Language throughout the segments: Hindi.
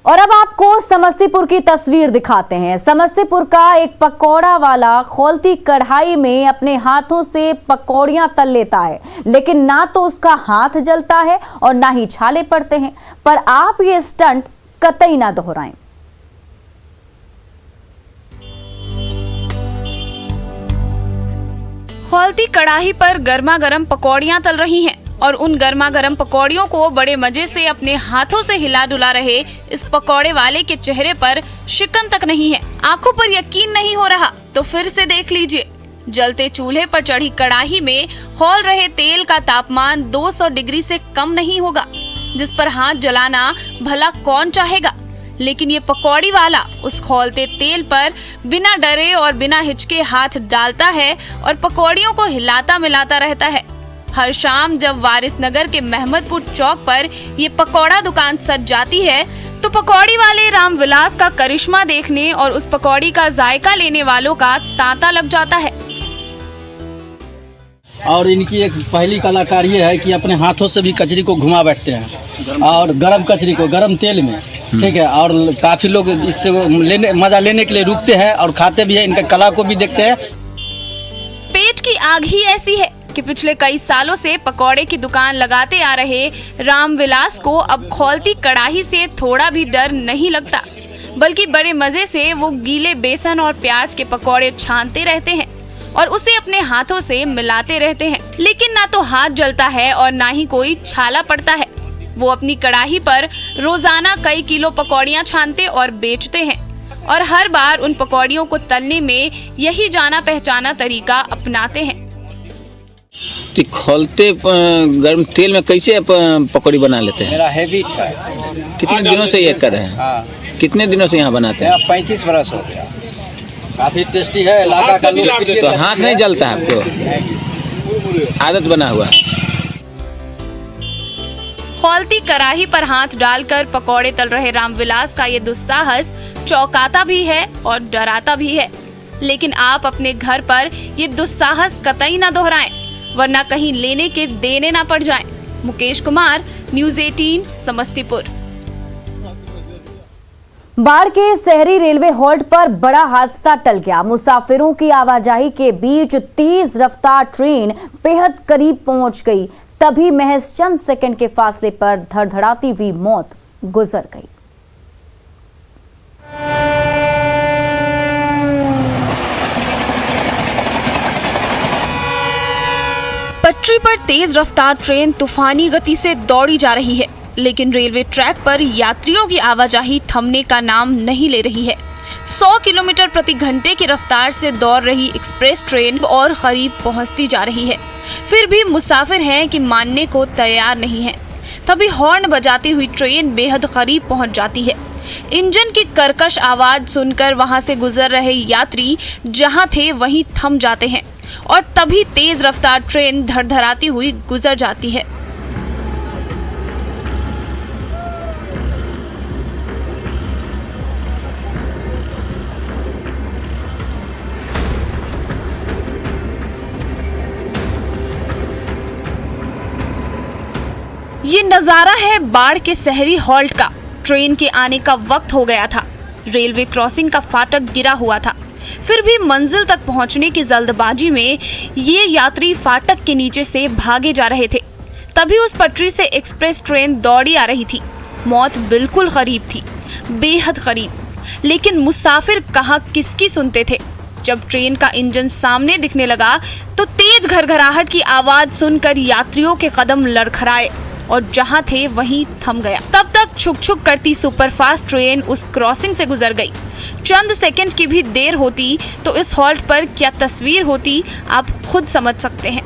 और अब आपको समस्तीपुर की तस्वीर दिखाते हैं। समस्तीपुर का एक पकौड़ा वाला खौलती कढ़ाई में अपने हाथों से पकौड़ियां तल लेता है, लेकिन ना तो उसका हाथ जलता है और ना ही छाले पड़ते हैं। पर आप ये स्टंट कतई ना दोहराएं। खौलती कढ़ाई पर गर्मा गर्म पकौड़ियां तल रही हैं और उन गर्मा गर्म पकौड़ियों को बड़े मजे से अपने हाथों से हिला डुला रहे इस पकौड़े वाले के चेहरे पर शिकन तक नहीं है। आंखों पर यकीन नहीं हो रहा तो फिर से देख लीजिए। जलते चूल्हे पर चढ़ी कढ़ाई में खौल रहे तेल का तापमान 200 डिग्री से कम नहीं होगा, जिस पर हाथ जलाना भला कौन चाहेगा। लेकिन ये पकौड़ी वाला उस खौलते तेल पर बिना डरे और बिना हिचके हाथ डालता है और पकौड़ियों को हिलाता मिलाता रहता है। हर शाम जब वारिसनगर के महमदपुर चौक पर ये पकौड़ा दुकान सज जाती है तो पकौड़ी वाले रामविलास का करिश्मा देखने और उस पकौड़ी का जायका लेने वालों का तांता लग जाता है। और इनकी एक पहली कलाकारी ये है कि अपने हाथों से भी कचरी को घुमा बैठते हैं और गरम कचरी को गरम तेल में, ठीक है। और काफी लोग इससे मजा लेने के लिए रुकते हैं और खाते भी हैं, इनका कला को भी देखते हैं। पेट की आग ही ऐसी है कि पिछले कई सालों से पकौड़े की दुकान लगाते आ रहे रामविलास को अब खौलती कढ़ाई से थोड़ा भी डर नहीं लगता, बल्कि बड़े मजे से वो गीले बेसन और प्याज के पकौड़े छानते रहते हैं और उसे अपने हाथों से मिलाते रहते हैं। लेकिन ना तो हाथ जलता है और ना ही कोई छाला पड़ता है। वो अपनी कढ़ाई पर रोजाना कई किलो पकौड़ियां छानते और बेचते हैं और हर बार उन पकौड़ियों को तलने में यही जाना पहचाना तरीका अपनाते हैं। तो खौलते गर्म तेल में कैसे पकौड़ी बना लेते हैं? मेरा हैबिट है। कितने दिनों से ये कर रहे हैं? हाँ। कितने दिनों से यहाँ बनाते हैं? 35 बरस हो गया। काफी टेस्टी है। इलाका का लोग तो हाथ नहीं जलता है आपको? आदत बना हुआ। खौलती कढ़ाई पर हाथ डालकर पकौड़े तल रहे रामविलास का ये दुस्साहस चौंकाता भी है और डराता भी है। लेकिन आप अपने घर पर ये दुस्साहस कतई ना दोहराएं, वरना कहीं लेने के देने ना पड़ जाएं। मुकेश कुमार, न्यूज़ 18, समस्तीपुर। बाढ़ के शहरी रेलवे हॉल्ट पर बड़ा हादसा टल गया। मुसाफिरों की आवाजाही के बीच तेज रफ्तार ट्रेन बेहद करीब पहुंच गई। तभी महज चंद सेकंड के फासले पर धड़धड़ाती हुई मौत गुजर गई। पटरी पर तेज रफ्तार ट्रेन तूफानी गति से दौड़ी जा रही है, लेकिन रेलवे ट्रैक पर यात्रियों की आवाजाही थमने का नाम नहीं ले रही है। 100 किलोमीटर प्रति घंटे की रफ्तार से दौड़ रही एक्सप्रेस ट्रेन और करीब पहुंचती जा रही है। फिर भी मुसाफिर हैं कि मानने को तैयार नहीं है। तभी हॉर्न बजाती हुई ट्रेन बेहद करीब पहुंच जाती है। इंजन की कर्कश आवाज सुनकर वहां से गुजर रहे यात्री जहां थे वहीं थम जाते हैं और तभी तेज रफ्तार ट्रेन धड़धड़ाती हुई गुजर जाती है। ये नजारा है बाढ़ के शहरी हॉल्ट का। ट्रेन के आने का वक्त हो गया था। रेलवे क्रॉसिंग का फाटक गिरा हुआ था। फिर भी मंजिल तक पहुंचने की जल्दबाजी में ये यात्री फाटक के नीचे से भागे जा रहे थे। तभी उस पटरी से एक्सप्रेस ट्रेन दौड़ी आ रही थी। मौत बिल्कुल करीब थी, बेहद करीब। लेकिन मुसाफिर कहाँ किसकी सुनते थे। जब ट्रेन का इंजन सामने दिखने लगा तो तेज घरघराहट की आवाज सुनकर यात्रियों के कदम लड़खड़ाए और जहां थे वहीं थम गया। तब तक छुक छुक करती सुपरफास्ट ट्रेन उस क्रॉसिंग से गुजर गई। चंद सेकंड की भी देर होती तो इस हॉल्ट पर क्या तस्वीर होती आप खुद समझ सकते हैं।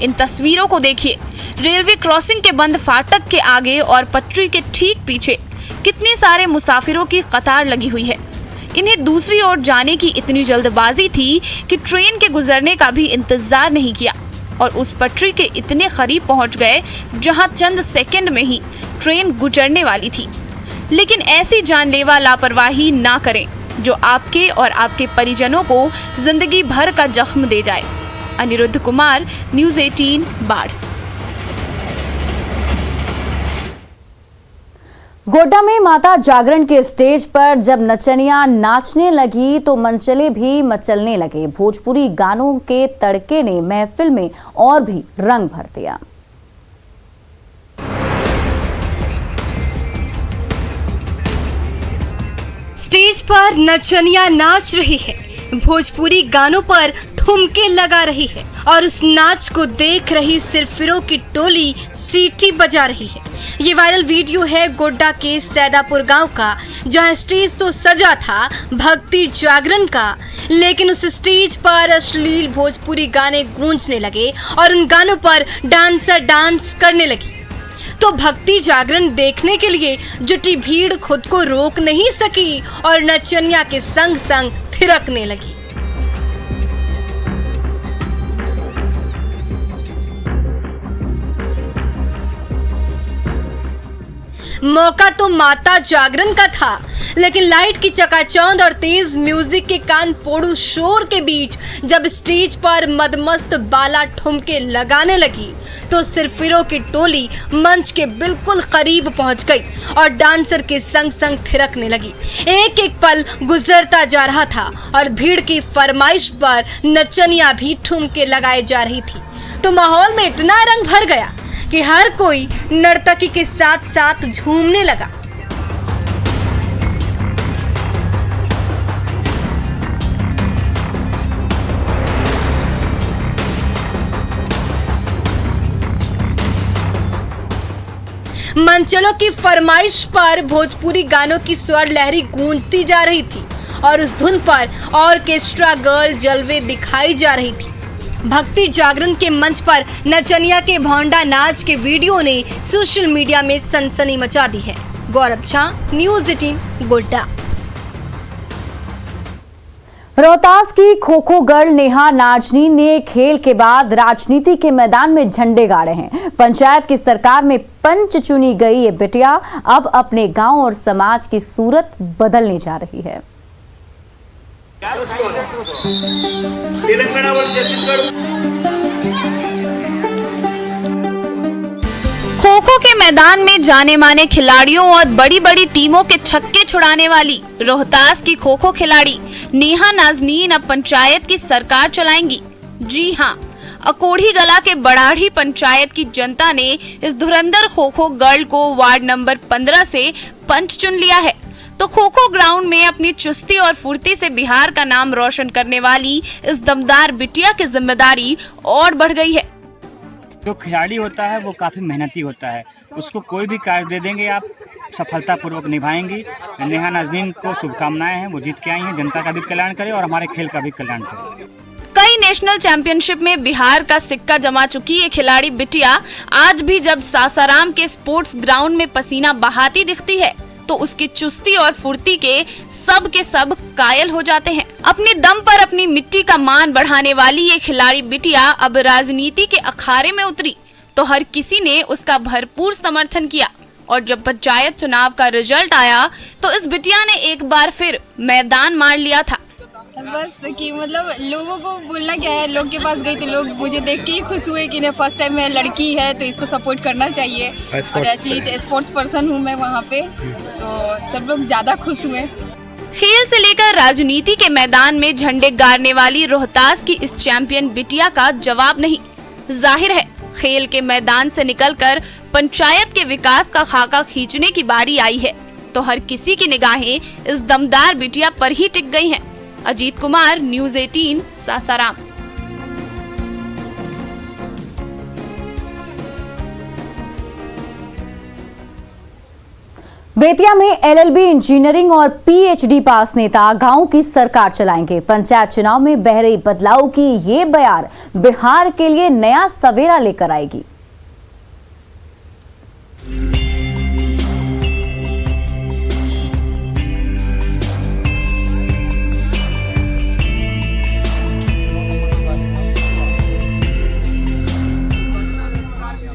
इन तस्वीरों को देखिए। रेलवे क्रॉसिंग के बंद फाटक के आगे और पटरी के ठीक पीछे कितने सारे मुसाफिरों की कतार लगी हुई है। इन्हें दूसरी ओर जाने की इतनी जल्दबाजी थी कि ट्रेन के गुजरने का भी इंतजार नहीं किया और उस पटरी के इतने करीब पहुंच गए जहां चंद सेकंड में ही ट्रेन गुजरने वाली थी। लेकिन ऐसी जानलेवा लापरवाही ना करें। जो आपके और आपके परिजनों को जिंदगी भर का जख्म दे जाए। अनिरुद्ध कुमार, न्यूज़ 18 बाढ़। गोड्डा में माता जागरण के स्टेज पर जब नचनिया नाचने लगी तो मनचले भी मचलने लगे। भोजपुरी गानों के तड़के ने महफिल में और भी रंग भर दिया। स्टेज पर नचनिया नाच रही है, भोजपुरी गानों पर ठुमके लगा रही है और उस नाच को देख रही सिरफिरों की टोली सीटी बजा रही है। ये वायरल वीडियो है गोड्डा के सैदापुर गांव का, जहां स्टेज तो सजा था भक्ति जागरण का, लेकिन उस स्टेज पर अश्लील भोजपुरी गाने गूंजने लगे और उन गानों पर डांसर डांस करने लगी। तो भक्ति जागरण देखने के लिए जुटी भीड़ खुद को रोक नहीं सकी और नचनिया के संग संग थिरकने लगी। मौका तो माता जागरण का था, लेकिन लाइट की चकाचौंध और तेज म्यूजिक के कान फोड़ू शोर के बीच जब स्टेज पर मदमस्त बाला ठुमके लगाने लगी तो सिरफिरों की टोली मंच के बिल्कुल करीब पहुंच गई और डांसर के संग संग थिरकने लगी। एक एक पल गुजरता जा रहा था और भीड़ की फरमाइश पर नचनिया भी ठुमके लगाए जा रही थी। तो माहौल में इतना रंग भर गया कि हर कोई नर्तकी के साथ साथ झूमने लगा। मंचलों की फरमाइश पर भोजपुरी गानों की स्वर लहरी गूंजती जा रही थी और उस धुन पर ऑर्केस्ट्रा गर्ल जलवे दिखाई जा रही थी। भक्ति जागरण के मंच पर नचनिया के भौंडा नाच के वीडियो ने सोशल मीडिया में सनसनी मचा दी है। गौरव झा, न्यूज़ 18 गोड्डा। रोहतास की खो खो गर्ल नेहा नाजनीन ने खेल के बाद राजनीति के मैदान में झंडे गाड़े हैं। पंचायत की सरकार में पंच चुनी गई ये बिटिया अब अपने गांव और समाज की सूरत बदलने जा रही है। खो खो के मैदान में जाने माने खिलाड़ियों और बड़ी बड़ी टीमों के छक्के छुड़ाने वाली रोहतास की खो खो खिलाड़ी नेहा नाजनीन अब पंचायत की सरकार चलाएंगी। जी हां, अकोढ़ी गला के बड़ाढ़ी पंचायत की जनता ने इस धुरंधर खो खो गर्ल को वार्ड नंबर 15 से पंच चुन लिया है। तो खो खो ग्राउंड में अपनी चुस्ती और फुर्ती से बिहार का नाम रोशन करने वाली इस दमदार बिटिया की जिम्मेदारी और बढ़ गई है। जो खिलाड़ी होता है वो काफ़ी मेहनती होता है, उसको कोई भी कार्य दे देंगे आप सफलतापूर्वक निभाएंगी। नेहा नाजनीन को शुभकामनाएं हैं, वो जीत के आई हैं। जनता का भी कल्याण करे और हमारे खेल का भी कल्याण करे। कई नेशनल चैंपियनशिप में बिहार का सिक्का जमा चुकी ये खिलाड़ी बिटिया आज भी जब सासाराम के स्पोर्ट्स ग्राउंड में पसीना बहाती दिखती है तो उसकी चुस्ती और फुर्ती के सब कायल हो जाते हैं। अपने दम पर अपनी मिट्टी का मान बढ़ाने वाली ये खिलाड़ी बिटिया अब राजनीति के अखाड़े में उतरी तो हर किसी ने उसका भरपूर समर्थन किया और जब पंचायत चुनाव का रिजल्ट आया तो इस बिटिया ने एक बार फिर मैदान मार लिया था। बस कि मतलब लोगों को बोलना क्या है, लोग के पास गई तो लोग मुझे देख के ही खुश हुए कि फर्स्ट टाइम है, लड़की है तो इसको सपोर्ट करना चाहिए। और एक्चुअली स्पोर्ट्स पर्सन हूँ मैं वहाँ पे, तो सब लोग ज्यादा खुश हुए। खेल से लेकर राजनीति के मैदान में झंडे गाड़ने वाली रोहतास की इस चैंपियन बिटिया का जवाब नहीं। जाहिर है खेल के मैदान से निकलकर पंचायत के विकास का खाका खींचने की बारी आई है तो हर किसी की निगाहें इस दमदार बिटिया पर ही टिक गई हैं। अजीत कुमार, न्यूज़ 18 सासाराम। बेतिया में एलएलबी इंजीनियरिंग और पीएचडी पास नेता गांव की सरकार चलाएंगे। पंचायत चुनाव में बहरे बदलाव की ये बयार बिहार के लिए नया सवेरा लेकर आएगी।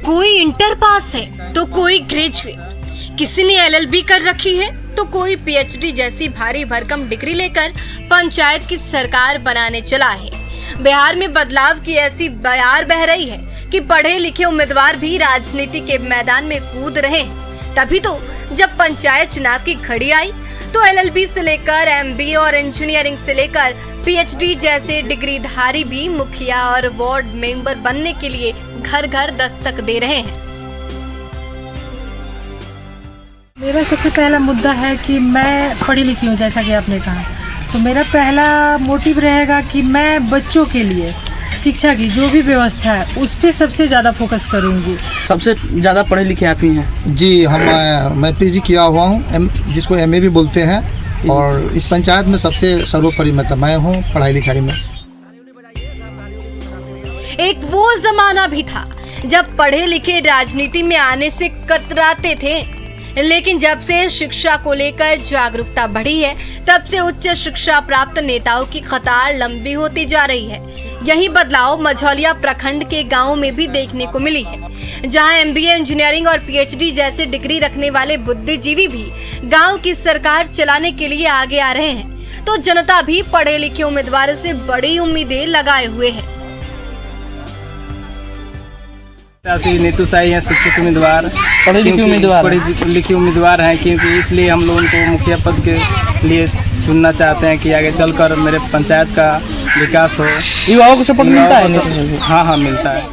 कोई इंटर पास है तो कोई ग्रेजुएट, किसी ने एलएलबी कर रखी है तो कोई पीएचडी जैसी भारी भरकम डिग्री लेकर पंचायत की सरकार बनाने चला है। बिहार में बदलाव की ऐसी बयार बह रही है कि पढ़े लिखे उम्मीदवार भी राजनीति के मैदान में कूद रहे हैं। तभी तो जब पंचायत चुनाव की घड़ी आई तो एलएलबी से लेकर एमबीए और इंजीनियरिंग से लेकर पीएचडी जैसे डिग्रीधारी भी मुखिया और वार्ड मेंबर बनने के लिए घर घर दस्तक दे रहे हैं। मेरा सबसे पहला मुद्दा है कि मैं पढ़ी लिखी हूँ, जैसा कि आपने कहा, तो मेरा पहला मोटिव रहेगा कि मैं बच्चों के लिए शिक्षा की जो भी व्यवस्था है उस पर सबसे ज़्यादा फोकस करूँगी। सबसे ज़्यादा पढ़े लिखे आप ही हैं? जी, मैं पीजी किया हुआ हूँ, जिसको एमए भी बोलते हैं, और इस पंचायत में सबसे सर्वोपरि मतलब मैं हूँ पढ़ाई लिखाई में। एक वो जमाना भी था जब पढ़े लिखे राजनीति में आने से कतराते थे, लेकिन जब से शिक्षा को लेकर जागरूकता बढ़ी है तब से उच्च शिक्षा प्राप्त नेताओं की कतार लंबी होती जा रही है। यही बदलाव मझौलिया प्रखंड के गांवों में भी देखने को मिली है, जहां एमबीए, इंजीनियरिंग और पीएचडी जैसे डिग्री रखने वाले बुद्धिजीवी भी गांव की सरकार चलाने के लिए आगे आ रहे हैं, तो जनता भी पढ़े लिखे उम्मीदवारों से बड़ी उम्मीदें लगाए हुए है। नीतू साई है शिक्षित उम्मीदवार, पढ़े लिखे उम्मीदवार हैं, क्योंकि इसलिए हम लोग उनको मुखिया पद के लिए चुनना चाहते हैं कि आगे चलकर मेरे पंचायत का विकास हो। युवाओं को सपोर्ट मिलता है? हाँ, मिलता है।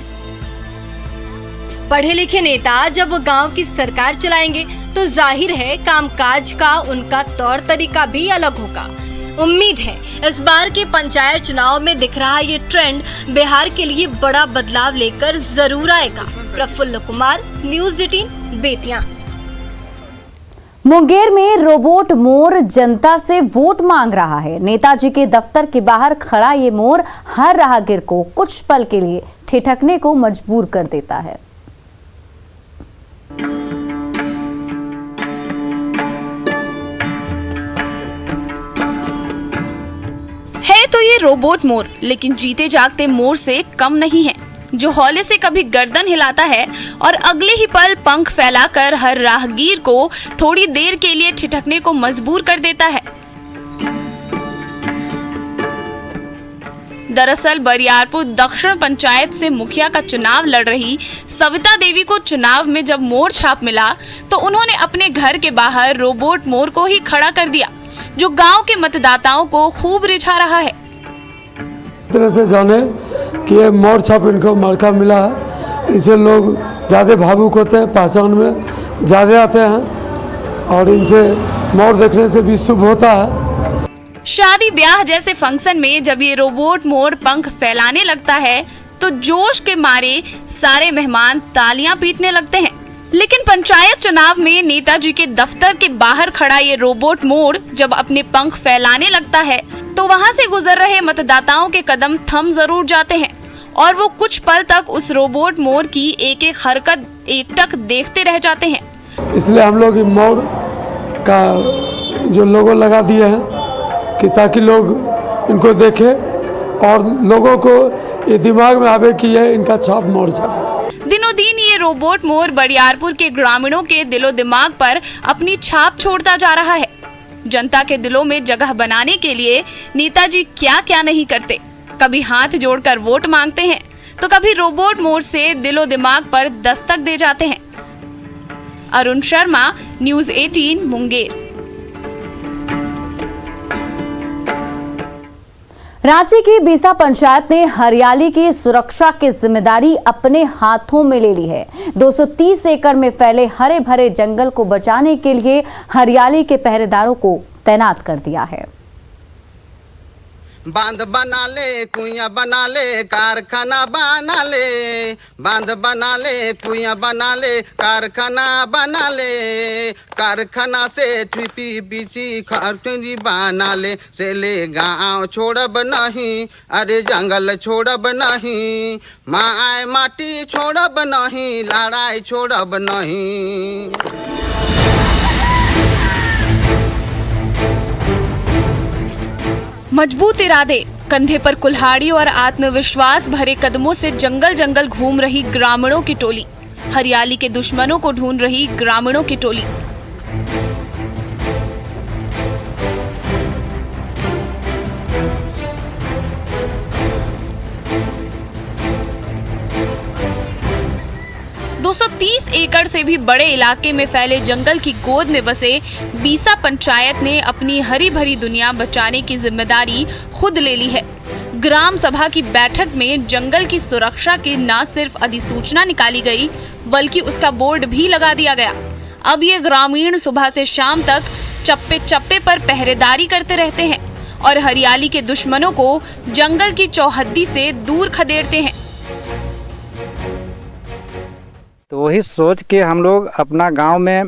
पढ़े लिखे नेता जब गांव की सरकार चलाएंगे तो जाहिर है कामकाज का उनका तौर तरीका भी अलग होगा। उम्मीद है इस बार के पंचायत चुनाव में दिख रहा ये ट्रेंड बिहार के लिए बड़ा बदलाव लेकर जरूर आएगा। प्रफुल्ल कुमार, न्यूज़ 18 बेतिया। मुंगेर में रोबोट मोर जनता से वोट मांग रहा है। नेताजी के दफ्तर के बाहर खड़ा ये मोर हर राहगीर को कुछ पल के लिए ठिठकने को मजबूर कर देता है। तो ये रोबोट मोर लेकिन जीते जागते मोर से कम नहीं है, जो हौले से कभी गर्दन हिलाता है और अगले ही पल पंख फैलाकर हर राहगीर को थोड़ी देर के लिए ठिठकने को मजबूर कर देता है। दरअसल बरियारपुर दक्षिण पंचायत से मुखिया का चुनाव लड़ रही सविता देवी को चुनाव में जब मोर छाप मिला तो उन्होंने अपने घर के बाहर रोबोट मोर को ही खड़ा कर दिया, जो गांव के मतदाताओं को खूब रिझा रहा है। तरह से जाने कि ये मोर छाप इनको मौका मिला है, इसे लोग ज़्यादा भावुक होते हैं, पहचान में ज़्यादा आते हैं और इनसे मोर देखने से भी शुभ होता है। शादी ब्याह जैसे फंक्शन में जब ये रोबोट मोर पंख फैलाने लगता है तो जोश के मारे सारे मेहमान तालियां पीटने लगते हैं। लेकिन पंचायत चुनाव में नेताजी के दफ्तर के बाहर खड़ा ये रोबोट मोर जब अपने पंख फैलाने लगता है तो वहां से गुजर रहे मतदाताओं के कदम थम जरूर जाते हैं और वो कुछ पल तक उस रोबोट मोर की एक एक हरकत एकटक देखते रह जाते हैं। इसलिए हम लोग मोर का जो लोगो लगा दिए हैं कि ताकि लोग इनको देखें और लोगों को ये दिमाग में आवे कि ये इनका छाप मोर छाप। दिनों दिन ये रोबोट मोर बरियारपुर के ग्रामीणों के दिलो दिमाग पर अपनी छाप छोड़ता जा रहा है। जनता के दिलों में जगह बनाने के लिए नेताजी क्या क्या नहीं करते। कभी हाथ जोड़कर वोट मांगते हैं तो कभी रोबोट मोर से दिलो दिमाग पर दस्तक दे जाते हैं। अरुण शर्मा, न्यूज़ 18 मुंगेर। रांची की बीसा पंचायत ने हरियाली की सुरक्षा की जिम्मेदारी अपने हाथों में ले ली है। 230 एकड़ में फैले हरे भरे जंगल को बचाने के लिए हरियाली के पहरेदारों को तैनात कर दिया है। बांध बना ले, कुइयां बना ले, कारखाना बना ले, बांध बना ले, कुइयां बना ले, कारखाना बना ले, कारखाना से बीसी खरचुंजी बना ले, से ले गाँव छोड़ब नहीं, अरे जंगल छोड़ब नहीं, माय माटी छोड़ब नहीं, लड़ाई छोड़ब नहीं। मजबूत इरादे, कंधे पर कुल्हाड़ी और आत्मविश्वास भरे कदमों से जंगल जंगल घूम रही ग्रामीणों की टोली, हरियाली के दुश्मनों को ढूंढ रही ग्रामीणों की टोली। 230 एकड़ से भी बड़े इलाके में फैले जंगल की गोद में बसे बीसा पंचायत ने अपनी हरी भरी दुनिया बचाने की जिम्मेदारी खुद ले ली है। ग्राम सभा की बैठक में जंगल की सुरक्षा की न सिर्फ अधिसूचना निकाली गई, बल्कि उसका बोर्ड भी लगा दिया गया। अब ये ग्रामीण सुबह से शाम तक चप्पे चप्पे पर पहरेदारी करते रहते हैं और हरियाली के दुश्मनों को जंगल की चौहद्दी से दूर खदेड़ते हैं। तो वही सोच के हम लोग अपना गांव में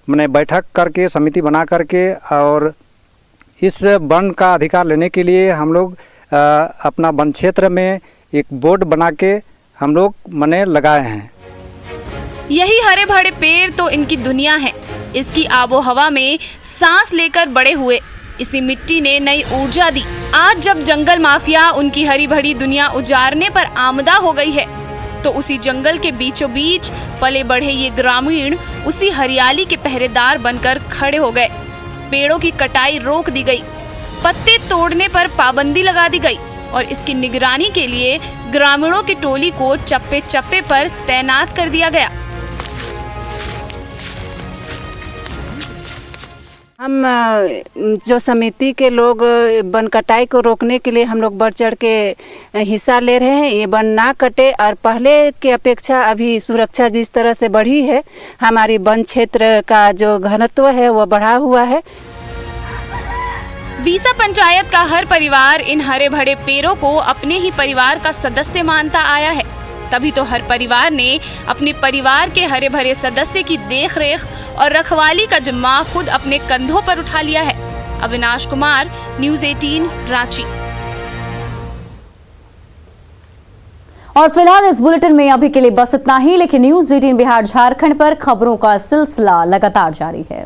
मैंने बैठक करके समिति बना करके और इस वन का अधिकार लेने के लिए हम लोग अपना वन क्षेत्र में एक बोर्ड बना के हम लोग मैंने लगाए हैं। यही हरे भरे पेड़ तो इनकी दुनिया है। इसकी आबो हवा में सांस लेकर बड़े हुए, इसी मिट्टी ने नई ऊर्जा दी। आज जब जंगल माफिया उनकी हरी भरी दुनिया उजाड़ने पर आमदा हो गई है, तो उसी जंगल के बीचों बीच पले बढ़े ये ग्रामीण उसी हरियाली के पहरेदार बनकर खड़े हो गए। पेड़ों की कटाई रोक दी गई, पत्ते तोड़ने पर पाबंदी लगा दी गई और इसकी निगरानी के लिए ग्रामीणों की टोली को चप्पे चप्पे पर तैनात कर दिया गया। हम जो समिति के लोग वन कटाई को रोकने के लिए हम लोग बढ़ चढ़ के हिस्सा ले रहे हैं। ये वन ना कटे और पहले के अपेक्षा अभी सुरक्षा जिस तरह से बढ़ी है, हमारी वन क्षेत्र का जो घनत्व है वो बढ़ा हुआ है। बीसा पंचायत का हर परिवार इन हरे भरे पेड़ों को अपने ही परिवार का सदस्य मानता आया है। तभी तो हर परिवार ने अपने परिवार के हरे भरे सदस्य की देखरेख और रखवाली का जिम्मा खुद अपने कंधों पर उठा लिया है। अविनाश कुमार, न्यूज़ 18 रांची। और फिलहाल इस बुलेटिन में अभी के लिए बस इतना ही, लेकिन न्यूज़ 18 बिहार झारखंड पर खबरों का सिलसिला लगातार जारी है।